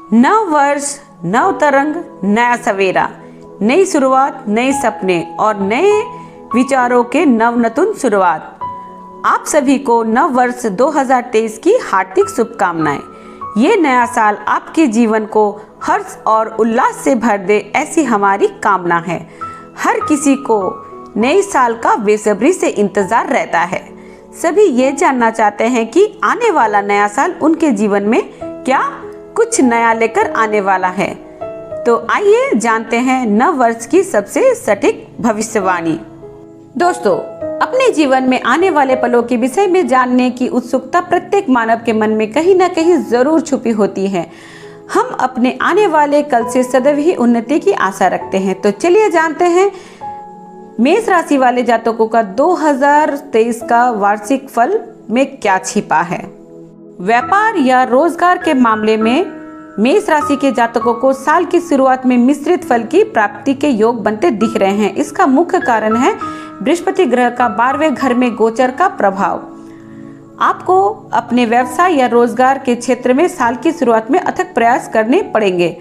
नव वर्ष, नव तरंग, नया सवेरा, नई शुरुआत, नए सपने और नए विचारों के नवनतुन शुरुआत। आप सभी को नव वर्ष 2023 की हार्दिक शुभकामनाएं। ये नया साल आपके जीवन को हर्ष और उल्लास से भर दे, ऐसी हमारी कामना है। हर किसी को नए साल का बेसब्री से इंतजार रहता है। सभी ये जानना चाहते हैं कि आने वाला नया साल उनके जीवन में क्या कुछ नया लेकर आने वाला है। तो आइए जानते हैं नव वर्ष की सबसे सटीक भविष्यवाणी। दोस्तों, अपने जीवन में आने वाले पलों के विषय में जानने की उत्सुकता प्रत्येक मानव के मन में कहीं न कहीं जरूर छुपी होती है। हम अपने आने वाले कल से सदैव ही उन्नति की आशा रखते हैं। तो चलिए जानते हैं मेष राशि वाले जातकों का 2023 का वार्षिक फल में क्या छिपा है। व्यापार या रोजगार के मामले में मेष राशि के जातकों को साल की शुरुआत में मिश्रित फल की प्राप्ति के योग बनते दिख रहे हैं। इसका मुख्य कारण है बृहस्पति ग्रह का 12वें घर में गोचर का प्रभाव। आपको अपने व्यवसाय या रोजगार के क्षेत्र में साल की शुरुआत में अथक प्रयास करने पड़ेंगे।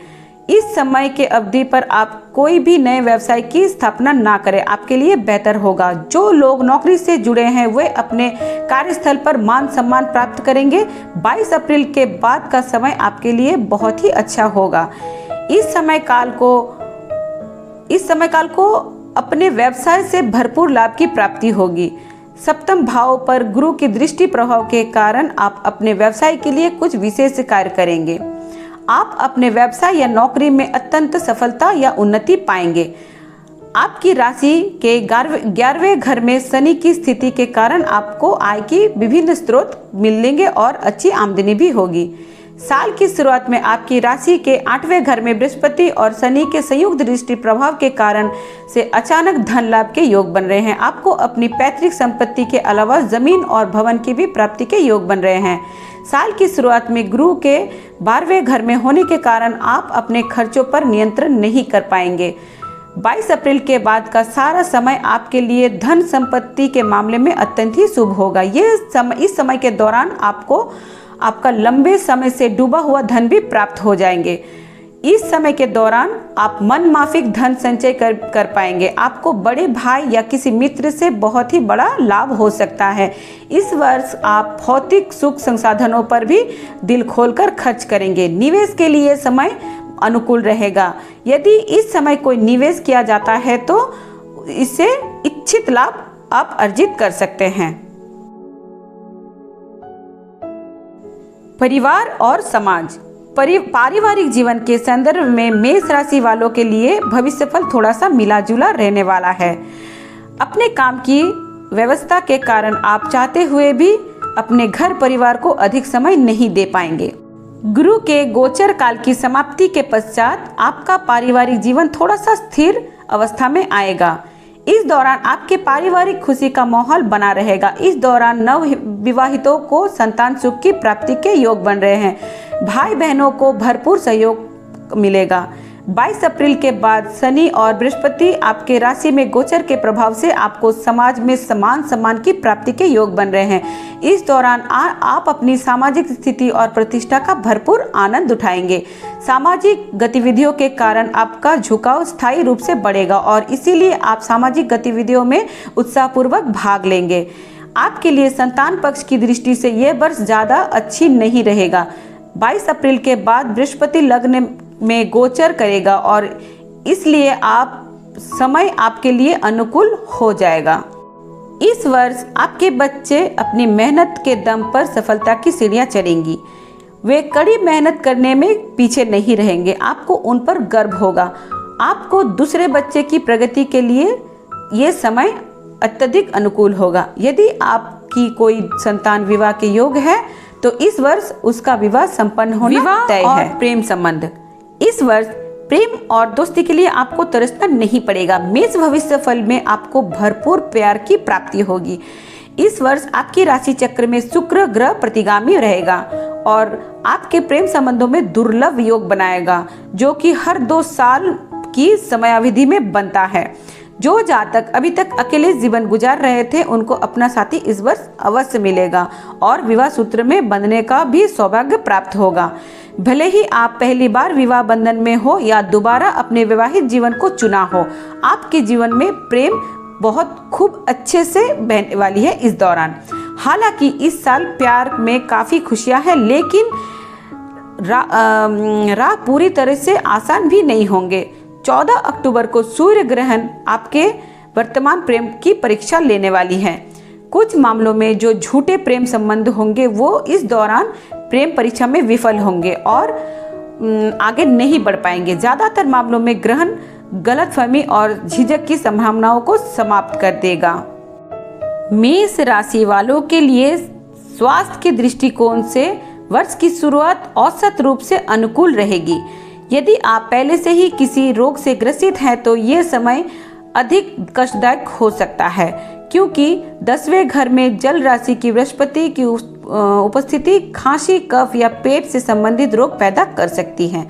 इस समय के अवधि पर आप कोई भी नए व्यवसाय की स्थापना ना करें, आपके लिए बेहतर होगा। जो लोग नौकरी से जुड़े हैं वे अपने कार्यस्थल पर मान सम्मान प्राप्त करेंगे। 22 अप्रैल के बाद का समय आपके लिए बहुत ही अच्छा होगा। इस समय काल को अपने व्यवसाय से भरपूर लाभ की प्राप्ति होगी। सप्तम भाव पर गुरु की दृष्टि प्रभाव के कारण आप अपने व्यवसाय के लिए कुछ विशेष कार्य करेंगे। आप अपने व्यवसाय या नौकरी में अत्यंत सफलता या उन्नति पाएंगे। आपकी राशि के 11वें घर में शनि की स्थिति के कारण आपको आय की विभिन्न स्रोत मिलेंगे और अच्छी आमदनी भी होगी। साल की शुरुआत में आपकी राशि के 8वें घर में बृहस्पति और शनि के संयुक्त दृष्टि प्रभाव के कारण से अचानक धन लाभ के योग बन रहे हैं। आपको अपनी पैतृक संपत्ति के अलावा जमीन और भवन की भी प्राप्ति के योग बन रहे हैं। साल की शुरुआत में गुरु के 12वें घर में होने के कारण आप अपने खर्चों पर नियंत्रण नहीं कर पाएंगे। 22 अप्रैल के बाद का सारा समय आपके लिए धन संपत्ति के मामले में अत्यंत ही शुभ होगा। इस समय के दौरान आपका लंबे समय से डूबा हुआ धन भी प्राप्त हो जाएंगे। इस समय के दौरान आप मनमाफिक धन संचय कर पाएंगे। आपको बड़े भाई या किसी मित्र से बहुत ही बड़ा लाभ हो सकता है। इस वर्ष आप भौतिक सुख संसाधनों पर भी दिल खोलकर खर्च करेंगे। निवेश के लिए समय अनुकूल रहेगा। यदि इस समय कोई निवेश किया जाता है तो इससे इच्छित लाभ आप अर्जित कर सकते हैं। परिवार और समाज। पारिवारिक जीवन के संदर्भ में मेष राशि वालों के लिए भविष्यफल थोड़ा सा मिला जुला रहने वाला है। अपने काम की व्यवस्था के कारण आप चाहते हुए भी अपने घर परिवार को अधिक समय नहीं दे पाएंगे। गुरु के गोचर काल की समाप्ति के पश्चात आपका पारिवारिक जीवन थोड़ा सा स्थिर अवस्था में आएगा। इस दौरान आपके पारिवारिक खुशी का माहौल बना रहेगा। इस दौरान नव विवाहितों को संतान सुख की प्राप्ति के योग बन रहे हैं। भाई बहनों को भरपूर सहयोग मिलेगा। 22 अप्रैल के बाद शनि और बृहस्पति आपके राशि में गोचर के प्रभाव से आपको समाज में समान सम्मान की प्राप्ति के योग बन रहे हैं। इस दौरान आप अपनी सामाजिक स्थिति और प्रतिष्ठा का भरपूर आनंद उठाएंगे। सामाजिक गतिविधियों के कारण आपका झुकाव स्थायी रूप से बढ़ेगा और इसीलिए आप सामाजिक गतिविधियों में उत्साहपूर्वक भाग लेंगे। आपके लिए संतान पक्ष की दृष्टि से यह वर्ष ज्यादा अच्छी नहीं रहेगा। 22 अप्रैल के बाद बृहस्पति लग्न में गोचर करेगा और इसलिए समय आपके लिए अनुकूल हो जाएगा। इस वर्ष आपके बच्चे अपनी मेहनत के दम पर सफलता की सीढ़ियां चढ़ेंगी। वे कड़ी मेहनत करने में पीछे नहीं रहेंगे। आपको उन पर गर्व होगा। आपको दूसरे बच्चे की प्रगति के लिए ये समय अत्यधिक अनुकूल होगा। यदि आपकी कोई संतान विवाह के योग है तो इस वर्ष उसका विवाह संपन्न होना तय है। प्रेम संबंध। इस वर्ष प्रेम और दोस्ती के लिए आपको तरसना नहीं पड़ेगा। मेष भविष्य फल में आपको भरपूर प्यार की प्राप्ति होगी। इस वर्ष आपकी राशि चक्र में शुक्र ग्रह प्रतिगामी रहेगा और आपके प्रेम संबंधों में दुर्लभ योग बनाएगा, जो कि हर 2 साल की समयावधि में बनता है। जो जातक अभी तक अकेले जीवन गुजार रहे थे उनको अपना साथी इस वर्ष अवश्य मिलेगा और विवाह सूत्र में बंधने का भी सौभाग्य प्राप्त होगा। भले ही आप पहली बार विवाह बंधन में हो या दोबारा अपने विवाहित जीवन को चुना हो, आपके जीवन में प्रेम बहुत खूब अच्छे से बहने वाली है इस दौरान। हालांकि इस साल प्यार में काफ़ी खुशियां हैं, लेकिन राह पूरी तरह से आसान भी नहीं होंगे। 14 अक्टूबर को सूर्य ग्रहण आपके वर्तमान प्रेम की परीक्षा लेने वाली है। कुछ मामलों में जो झूठे प्रेम संबंध होंगे वो इस दौरान प्रेम परीक्षा में विफल होंगे और आगे नहीं बढ़ पाएंगे। ज़्यादातर मामलों में ग्रहण गलतफहमी और झिझक की संभावनाओं को समाप्त कर देगा। मेष राशि वालों के लिए स्वास्थ्य के दृष्टिकोण से वर्ष की शुरुआत औसत रूप से अनुकूल रहेगी। यदि आप पहले से ही किसी रोग से ग्रसित हैं तो ये समय अधिक कष्टदायक हो सकता है, क्योंकि 10वें घर में जल राशि की बृहस्पति की उपस्थिति खांसी, कफ या पेट से संबंधित रोग पैदा कर सकती है।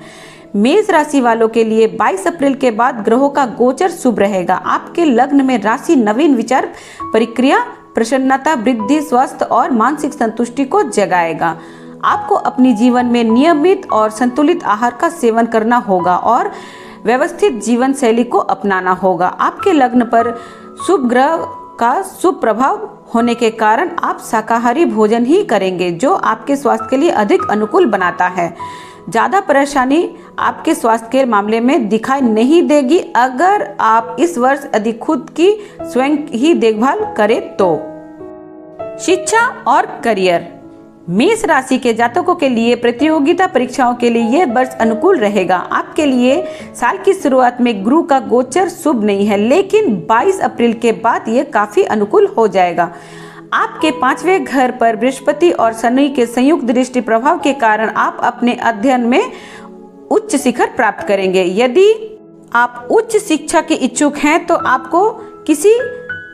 मेष राशि वालों के लिए 22 अप्रैल के बाद ग्रहों का गोचर शुभ रहेगा। आपके लग्न में राशि नवीन विचार प्रक्रिया, प्रसन्नता, वृद्धि, स्वास्थ्य और मानसिक संतुष्टि को जगाएगा। आपको अपनी जीवन में नियमित और संतुलित आहार का सेवन करना होगा और व्यवस्थित जीवन शैली को अपनाना होगा। आपके लग्न पर शुभ ग्रह का शुभ प्रभाव होने के कारण आप शाकाहारी भोजन ही करेंगे, जो आपके स्वास्थ्य के लिए अधिक अनुकूल बनाता है। ज़्यादा परेशानी आपके स्वास्थ्य के मामले में दिखाई नहीं देगी अगर आप इस वर्ष अधिक खुद की स्वयं ही देखभाल करें तो। शिक्षा और करियर। मेष राशि के जातकों के लिए प्रतियोगिता परीक्षाओं के लिए यह वर्ष अनुकूल रहेगा। आपके लिए साल की शुरुआत में गुरु का गोचर शुभ नहीं है, लेकिन 22 अप्रैल के बाद यह काफी अनुकूल हो जाएगा। आपके 5वें घर पर बृहस्पति और शनि के संयुक्त दृष्टि प्रभाव के कारण आप अपने अध्ययन में उच्च शिखर प्राप्त करेंगे। यदि आप उच्च शिक्षा के इच्छुक हैं तो आपको किसी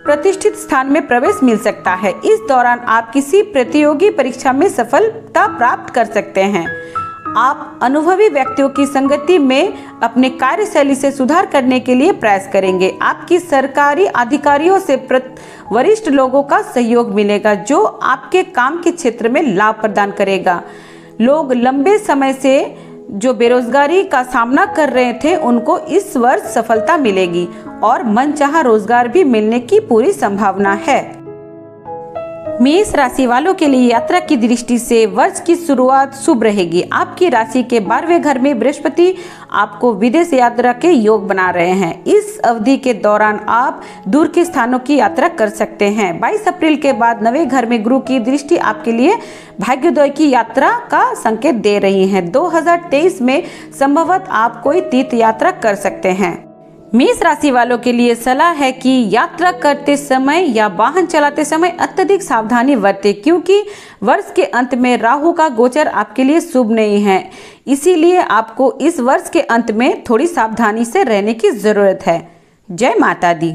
प्रतिष्ठित स्थान में प्रवेश मिल सकता है। इस दौरान आप किसी प्रतियोगी परीक्षा में सफलता प्राप्त कर सकते हैं। आप अनुभवी व्यक्तियों की संगति में अपने कार्यशैली से सुधार करने के लिए प्रयास करेंगे। आपकी सरकारी अधिकारियों से वरिष्ठ लोगों का सहयोग मिलेगा, जो आपके काम के क्षेत्र में लाभ प्रदान करेगा। लोग लंबे समय से जो बेरोजगारी का सामना कर रहे थे, उनको इस वर्ष सफलता मिलेगी और मनचाहा रोजगार भी मिलने की पूरी संभावना है। मेष राशि वालों के लिए यात्रा की दृष्टि से वर्ष की शुरुआत शुभ रहेगी। आपकी राशि के 12वें घर में बृहस्पति आपको विदेश यात्रा के योग बना रहे हैं। इस अवधि के दौरान आप दूर के स्थानों की यात्रा कर सकते हैं। 22 अप्रैल के बाद 9वें घर में गुरु की दृष्टि आपके लिए भाग्योदय की यात्रा का संकेत दे रही है। 2023 में संभवतः आप कोई तीर्थ यात्रा कर सकते हैं। मेष राशि वालों के लिए सलाह है कि यात्रा करते समय या वाहन चलाते समय अत्यधिक सावधानी बरतें, क्योंकि वर्ष के अंत में राहु का गोचर आपके लिए शुभ नहीं है। इसीलिए आपको इस वर्ष के अंत में थोड़ी सावधानी से रहने की जरूरत है। जय माता दी।